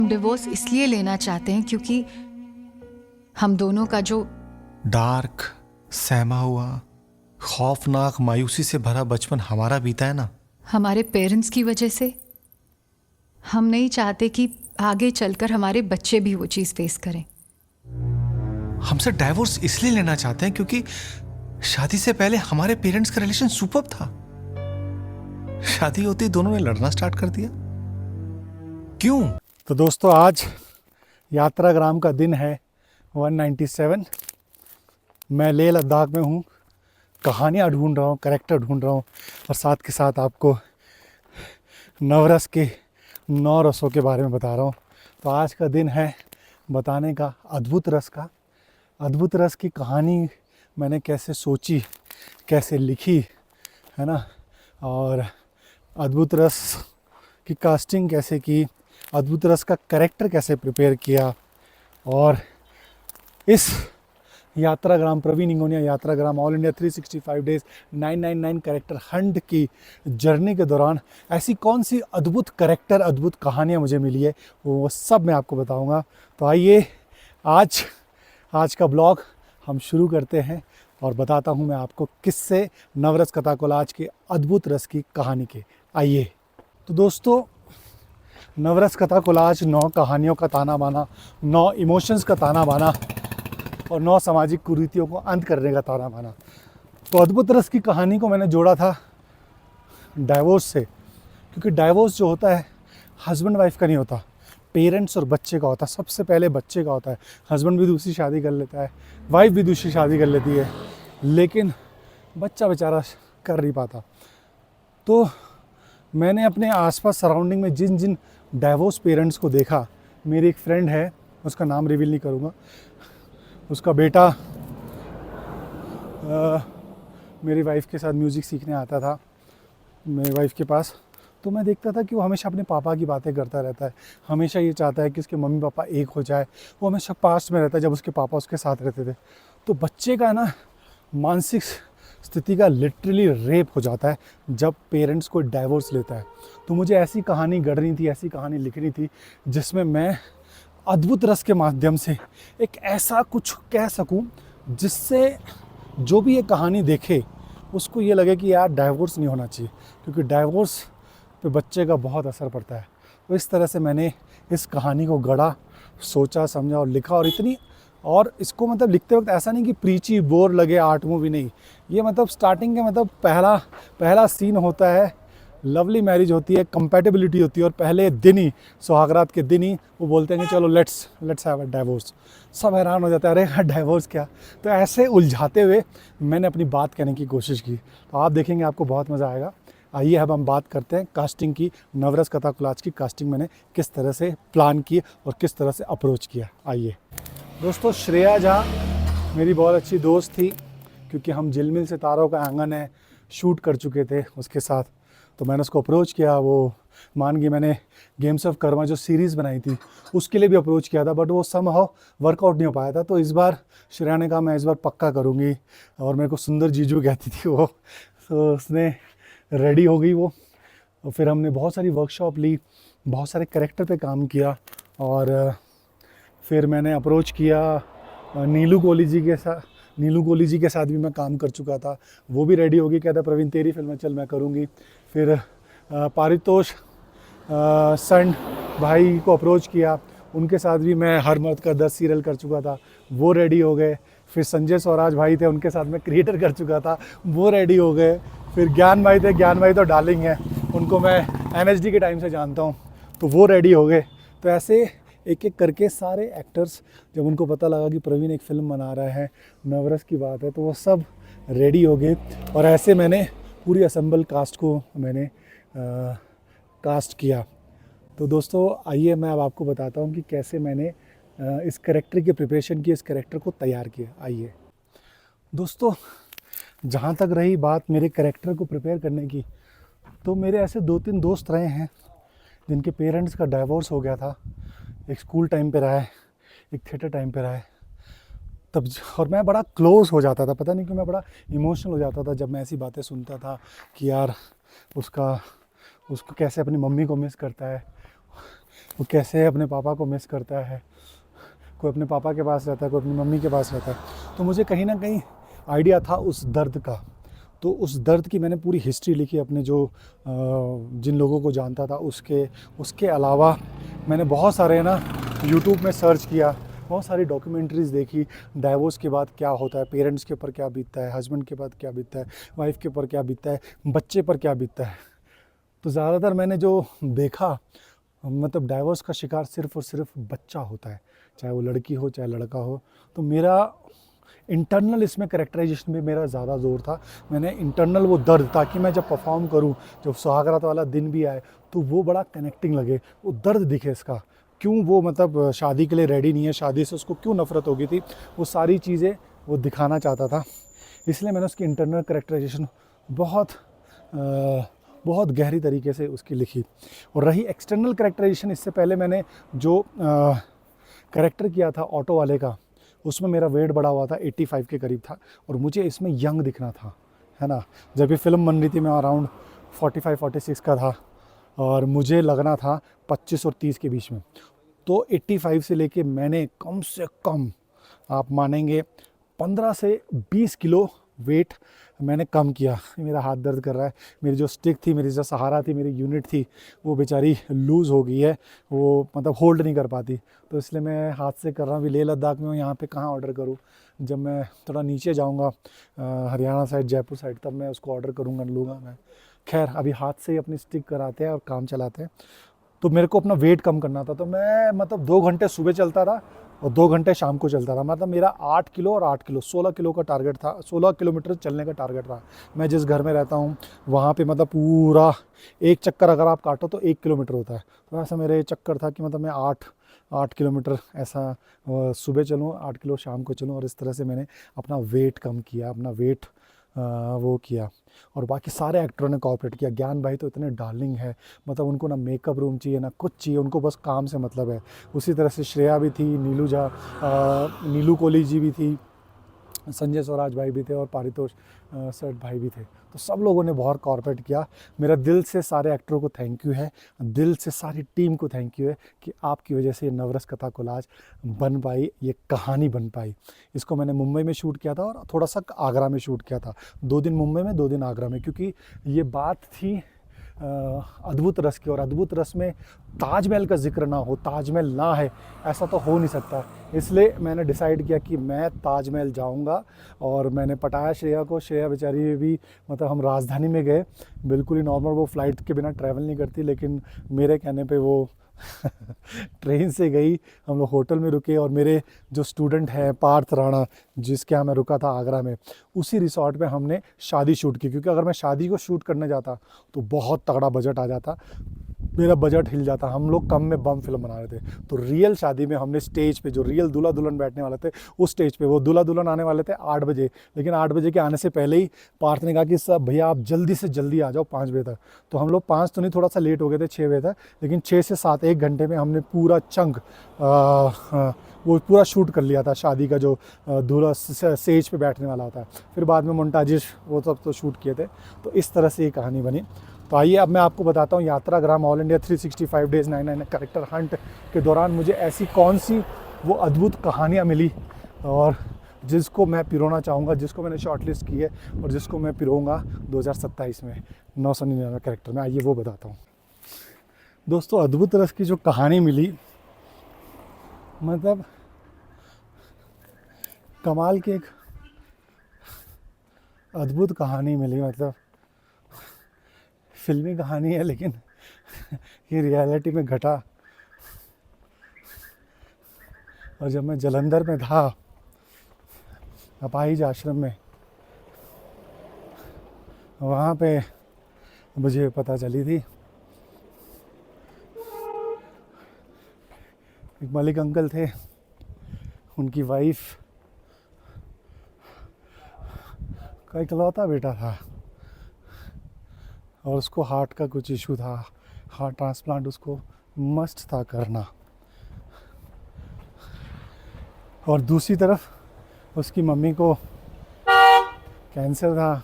हम डिवोर्स इसलिए लेना चाहते हैं क्योंकि हम दोनों का जो डार्क, सहमा हुआ, खौफनाक, मायूसी से भरा बचपन हमारा बीता है ना, हमारे पेरेंट्स की वजह से हम नहीं चाहते कि आगे चलकर हमारे बच्चे भी वो चीज़ फेस करें। हमसे डाइवोर्स इसलिए लेना चाहते हैं क्योंकि शादी से पहले हमारे पेरेंट्स का रिलेशन सुपर्ब था। शादी होती दोनों ने लड़ना स्टार्ट कर दिया। क्यों? तो दोस्तों, आज यात्राग्राम का दिन है 197। मैं लेह लद्दाख में हूँ, कहानियाँ ढूंढ रहा हूँ, कैरेक्टर ढूंढ रहा हूँ और साथ के साथ आपको नवरस के 9 रसों के बारे में बता रहा हूँ। तो आज का दिन है बताने का अद्भुत रस का। अद्भुत रस की कहानी मैंने कैसे सोची, कैसे लिखी, है ना, और अद्भुत रस की कास्टिंग कैसे की, अद्भुत रस का कैरेक्टर कैसे प्रिपेयर किया, और इस यात्राग्राम, प्रवीण इंगोनिया Yatragram all India 365 days 999 character hunt की जर्नी के दौरान ऐसी कौन सी अद्भुत कैरेक्टर, अद्भुत कहानियाँ मुझे मिली है, वो सब मैं आपको बताऊंगा। तो आइए आज का ब्लॉग हम शुरू करते हैं और बताता हूँ मैं आपको किससे नवरस कथा कोलाज के अद्भुत रस की कहानी के। आइए। तो दोस्तों, नवरस कथा कोलाज 9 कहानियों का ताना बाना, 9 इमोशंस का ताना बाना और 9 सामाजिक कुरीतियों को अंत करने का ताना बाना। तो अद्भुत रस की कहानी को मैंने जोड़ा था डाइवोर्स से, क्योंकि डाइवोर्स जो होता है हस्बैंड वाइफ का नहीं होता, पेरेंट्स और बच्चे का होता है। सबसे पहले बच्चे का होता है। हस्बैंड भी दूसरी शादी कर लेता है, वाइफ भी दूसरी शादी कर लेती है, लेकिन बच्चा बेचारा कर नहीं पाता। तो मैंने अपने आसपास सराउंडिंग में जिन जिन डाइवोर्स पेरेंट्स को देखा, मेरी एक फ्रेंड है, उसका नाम रिवील नहीं करूँगा, उसका बेटा मेरी वाइफ के साथ म्यूज़िक सीखने आता था मेरी वाइफ के पास। तो मैं देखता था कि वो हमेशा अपने पापा की बातें करता रहता है, हमेशा ये चाहता है कि उसके मम्मी पापा एक हो जाए। वो हमेशा पास्ट में रहता है जब उसके पापा उसके साथ रहते थे। तो बच्चे का ना मानसिक स्थिति का लिटरली रेप हो जाता है जब पेरेंट्स को डाइवोर्स लेता है। तो मुझे ऐसी कहानी गढ़नी थी, ऐसी कहानी लिखनी थी जिसमें मैं अद्भुत रस के माध्यम से एक ऐसा कुछ कह सकूं जिससे जो भी ये कहानी देखे उसको ये लगे कि यार डाइवोर्स नहीं होना चाहिए, क्योंकि डाइवोर्स पे बच्चे का बहुत असर पड़ता है। तो इस तरह से मैंने इस कहानी को गढ़ा, सोचा, समझा और लिखा। और इसको मतलब लिखते वक्त ऐसा नहीं कि प्रीची बोर लगे, आर्ट मूवी नहीं। ये मतलब स्टार्टिंग के मतलब पहला सीन होता है, लवली मैरिज होती है, कंपैटिबिलिटी होती है, और पहले दिन ही, सुहागरात के दिन ही वो बोलते हैं कि चलो लेट्स हैव अ डाइवोर्स। सब हैरान हो जाते हैं, अरे डाइवोर्स क्या। तो ऐसे उलझाते हुए मैंने अपनी बात कहने की कोशिश की। तो आप देखेंगे, आपको बहुत मज़ा आएगा। आइए अब हम बात करते हैं कास्टिंग की। नवरस कथा कोलाज की कास्टिंग मैंने किस तरह से प्लान की और किस तरह से अप्रोच किया। आइए दोस्तों, श्रेया झा मेरी बहुत अच्छी दोस्त थी, क्योंकि हम झिलमिल सितारों का आंगन है शूट कर चुके थे उसके साथ। तो मैंने उसको अप्रोच किया, वो मान गई। मैंने गेम्स ऑफ कर्मा जो सीरीज़ बनाई थी उसके लिए भी अप्रोच किया था, बट वो समहाउ वर्कआउट नहीं हो पाया था। तो इस बार श्रेया ने कहा मैं इस बार पक्का करूँगी, और मेरे को सुंदर जीजू कहती थी वो। तो उसने रेडी हो गई वो, और फिर हमने बहुत सारी वर्कशॉप ली, बहुत सारे कैरेक्टर पे काम किया। और फिर मैंने अप्रोच किया नीलू कोहली जी के साथ भी मैं काम कर चुका था, वो भी रेडी हो गई। कहता प्रवीण तेरी फिल्म है, चल मैं करूँगी। फिर पारितोष सन भाई को अप्रोच किया, उनके साथ भी मैं हर मर्द का 10 सीरियल कर चुका था, वो रेडी हो गए। फिर संजय स्वराज भाई थे, उनके साथ मैं क्रिएटर कर चुका था, वो रेडी हो गए। फिर ज्ञान भाई थे, ज्ञान भाई तो डार्लिंग हैं, उनको मैं NSD के टाइम से जानता हूँ, तो वो रेडी हो गए। तो ऐसे एक एक करके सारे एक्टर्स, जब उनको पता लगा कि प्रवीण एक फ़िल्म बना रहा है, नवरस की बात है, तो वो सब रेडी हो गए। और ऐसे मैंने पूरी असेंबल कास्ट को मैंने कास्ट किया। तो दोस्तों आइए मैं अब आपको बताता हूँ कि कैसे मैंने इस कैरेक्टर की प्रिपरेशन की, इस कैरेक्टर को तैयार किया। आइए दोस्तों, जहाँ तक रही बात मेरे कैरेक्टर को प्रिपेयर करने की, तो मेरे ऐसे 2-3 दोस्त रहे हैं जिनके पेरेंट्स का डाइवोर्स हो गया था। एक स्कूल टाइम पे रहा है, एक थिएटर टाइम पे रहा है तब। और मैं बड़ा क्लोज हो जाता था, पता नहीं क्यों मैं बड़ा इमोशनल हो जाता था जब मैं ऐसी बातें सुनता था कि यार उसको कैसे अपनी मम्मी को मिस करता है। वो कैसे अपने पापा को मिस करता है, कोई अपने पापा के पास रहता है, कोई अपनी मम्मी के पास रहता है। तो मुझे कहीं ना कहीं आइडिया था उस दर्द का, तो उस दर्द की मैंने पूरी हिस्ट्री लिखी अपने जो जिन लोगों को जानता था उसके उसके अलावा मैंने बहुत सारे ना यूट्यूब में सर्च किया, बहुत सारी डॉक्यूमेंट्रीज़ देखी, डाइवोर्स के बाद क्या होता है, पेरेंट्स के ऊपर क्या बीतता है, हस्बैंड के बाद क्या बीतता है, वाइफ के ऊपर क्या बीतता है, बच्चे पर क्या बीतता है। तो ज़्यादातर मैंने जो देखा, मतलब डाइवोर्स का शिकार सिर्फ़ और सिर्फ बच्चा होता है, चाहे वो लड़की हो चाहे लड़का हो। तो मेरा इंटरनल इसमें करेक्टराइजेशन में मेरा ज़्यादा ज़ोर था। मैंने इंटरनल वो दर्द, ताकि मैं जब परफॉर्म करूँ, जब सुहागरात वाला दिन भी आए तो वो बड़ा कनेक्टिंग लगे, वो दर्द दिखे इसका, क्यों वो मतलब शादी के लिए रेडी नहीं है, शादी से उसको क्यों नफ़रत हो गई थी, वो सारी चीज़ें वो दिखाना चाहता था। इसलिए मैंने उसकी इंटरनल करेक्टराइजेशन बहुत बहुत गहरी तरीके से उसकी लिखी। और रही एक्सटर्नल करेक्टराइजेशन, इससे पहले मैंने जो करेक्टर किया था ऑटो वाले का, उसमें मेरा वेट बढ़ा हुआ था, 85 के करीब था, और मुझे इसमें यंग दिखना था, है ना। जब ये फिल्म बन रही थी मैं अराउंड 45-46 का था, और मुझे लगना था 25 और 30 के बीच में। तो 85 से लेके मैंने कम से कम, आप मानेंगे, 15 से 20 किलो वेट मैंने कम किया। मेरा हाथ दर्द कर रहा है, मेरी जो स्टिक थी, मेरी जो सहारा थी, मेरी यूनिट थी, वो बेचारी लूज़ हो गई है, वो मतलब होल्ड नहीं कर पाती। तो इसलिए मैं हाथ से कर रहा हूँ। अभी लेह लद्दाख में हूँ, यहाँ पे कहाँ ऑर्डर करूँ। जब मैं थोड़ा नीचे जाऊँगा हरियाणा साइड, जयपुर साइड, तब मैं उसको ऑर्डर करूँगा, लूँगा मैं। खैर अभी हाथ से ही अपनी स्टिक कराते हैं और काम चलाते हैं। तो मेरे को अपना वेट कम करना था, तो मैं मतलब 2 घंटे सुबह चलता था और 2 घंटे शाम को चलता था। मतलब मेरा 8 किलो और 8 किलो 16 किलो का टारगेट था, 16 किलोमीटर चलने का टारगेट था। मैं जिस घर में रहता हूँ वहाँ पे मतलब पूरा एक चक्कर अगर आप काटो तो 1 किलोमीटर होता है। तो ऐसा मेरा ये चक्कर था कि मतलब मैं 8 किलोमीटर ऐसा सुबह चलूँ, 8 किलो शाम को चलूँ, और इस तरह से मैंने अपना वेट कम किया, अपना वेट वो किया। और बाकी सारे एक्टरों ने कोऑपरेट किया। ज्ञान भाई तो इतने डार्लिंग है, मतलब उनको ना मेकअप रूम चाहिए ना कुछ चाहिए, उनको बस काम से मतलब है। उसी तरह से श्रेया भी थी, नीलू झा, नीलू कोहली जी भी थी, संजय स्वराज भाई भी थे, और पारितोष सेठ भाई भी थे। तो सब लोगों ने बहुत कॉर्पोरेट किया। मेरा दिल से सारे एक्टरों को थैंक यू है, दिल से सारी टीम को थैंक यू है कि आपकी वजह से ये नवरस कथा कोलाज बन पाई, ये कहानी बन पाई। इसको मैंने मुंबई में शूट किया था और थोड़ा सा आगरा में शूट किया था, 2 दिन मुंबई में 2 दिन आगरा में, क्योंकि ये बात थी अद्भुत रस की। और अद्भुत रस में ताजमहल का जिक्र ना हो, ताजमहल ना है, ऐसा तो हो नहीं सकता। इसलिए मैंने डिसाइड किया कि मैं ताजमहल जाऊंगा। और मैंने पटाया श्रेया को। श्रेया बेचारी भी, मतलब हम राजधानी में गए, बिल्कुल ही नॉर्मल, वो फ्लाइट के बिना ट्रैवल नहीं करती, लेकिन मेरे कहने पे वो ट्रेन से गई। हम लोग होटल में रुके, और मेरे जो स्टूडेंट हैं पार्थ राणा, जिसके यहाँ मैं रुका था आगरा में, उसी रिसोर्ट में हमने शादी शूट की। क्योंकि अगर मैं शादी को शूट करने जाता तो बहुत तगड़ा बजट आ जाता, मेरा बजट हिल जाता। हम लोग कम में बम फिल्म बना रहे थे। तो रियल शादी में हमने स्टेज पे, जो रियल दूल्हा दुल्हन बैठने वाले थे उस स्टेज पे, वो दूल्हा दुल्हन आने वाले थे 8 बजे, लेकिन 8 बजे के आने से पहले ही पार्थ ने कहा कि सब भैया आप जल्दी से जल्दी आ जाओ 5 बजे तक। तो हम लोग 5 तो नहीं, थोड़ा सा लेट हो गए थे, 6 बजे तक, लेकिन 6 से 7 1 घंटे में हमने पूरा चंक वो पूरा शूट कर लिया था शादी का, जो दूल्हा स्टेज पे बैठने वाला होता है। फिर बाद में मोन्टाजेस वो सब तो शूट किए थे। तो इस तरह से ये कहानी बनी। तो आइए अब मैं आपको बताता हूँ Yatragram all India 365 days 99 character hunt के दौरान मुझे ऐसी कौन सी वो अद्भुत कहानियाँ मिली, और जिसको मैं पिरोना चाहूँगा, जिसको मैंने शॉर्टलिस्ट की है, और जिसको मैं पिरोऊँगा 2027 में 999 करेक्टर में। आइए वो बताता हूँ। दोस्तों, अद्भुत रस की जो कहानी मिली, मतलब कमाल की एक अद्भुत कहानी मिली। मतलब फिल्मी कहानी है, लेकिन ये रियलिटी में घटा। और जब मैं जालंधर में था, अपाहिज आश्रम में, वहाँ पे मुझे पता चली थी, एक मलिक अंकल थे, उनकी वाइफ का इकलौता बेटा था, और उसको हार्ट का कुछ इशू था, हार्ट ट्रांसप्लांट उसको मस्ट था करना। और दूसरी तरफ उसकी मम्मी को कैंसर था।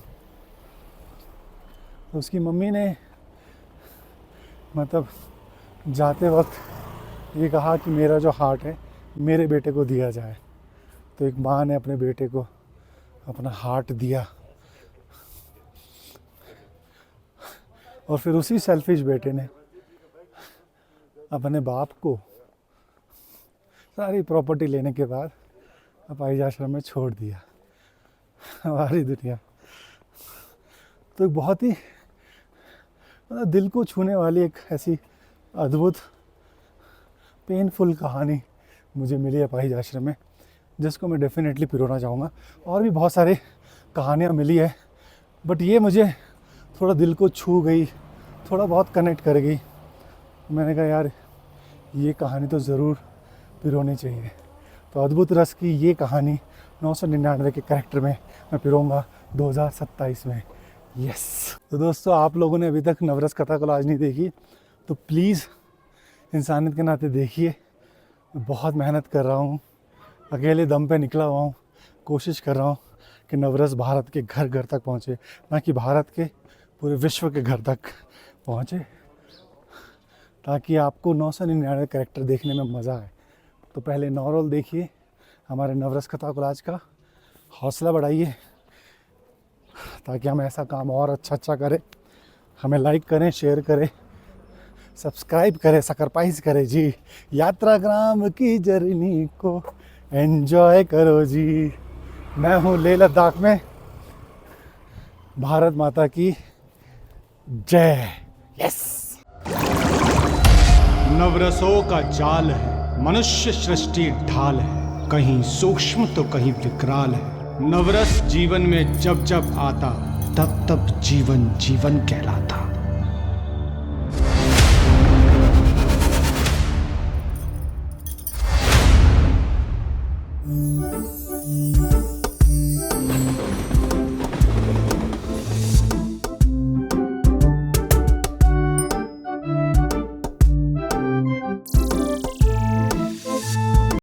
उसकी मम्मी ने मतलब जाते वक्त ये कहा कि मेरा जो हार्ट है मेरे बेटे को दिया जाए। तो एक माँ ने अपने बेटे को अपना हार्ट दिया और फिर उसी सेल्फिश बेटे ने अपने बाप को सारी प्रॉपर्टी लेने के बाद अपाहिज आश्रम में छोड़ दिया। हमारी दुनिया तो एक बहुत ही मतलब दिल को छूने वाली एक ऐसी अद्भुत पेनफुल कहानी मुझे मिली अपाहिज आश्रम में, जिसको मैं डेफिनेटली पिरोना चाहूँगा। और भी बहुत सारी कहानियाँ मिली है, बट ये मुझे थोड़ा दिल को छू गई, थोड़ा बहुत कनेक्ट कर गई। मैंने कहा यार ये कहानी तो ज़रूर पिरोनी चाहिए। तो अद्भुत रस की ये कहानी 999 के कैरेक्टर में मैं पिरोऊंगा 2027 में। यस। तो दोस्तों, आप लोगों ने अभी तक नवरस कथा कोलाज नहीं देखी तो प्लीज़ इंसानियत के नाते देखिए। मैं बहुत मेहनत कर रहा हूँ, अकेले दम पे निकला हुआ हूँ, कोशिश कर रहा हूँ कि नवरस भारत के घर घर तक पहुँचे, ना कि भारत के पूरे विश्व के घर तक पहुँचे, ताकि आपको 999 कैरेक्टर देखने में मज़ा आए। तो पहले 9 रोल देखिए हमारे नवरस कथा कोलाज का, हौसला बढ़ाइए ताकि हम ऐसा काम और अच्छा करें। हमें लाइक करें, शेयर करें, सब्सक्राइब करें, सैक्रिफाइस करें जी। यात्रा ग्राम की जर्नी को एंजॉय करो जी। मैं हूँ लेह लद्दाख में। भारत माता की जय। यस। नवरसों का जाल है, मनुष्य सृष्टि ढाल है, कहीं सूक्ष्म तो कहीं विकराल है। नवरस जीवन में जब जब आता, तब तब जीवन जीवन कहलाता।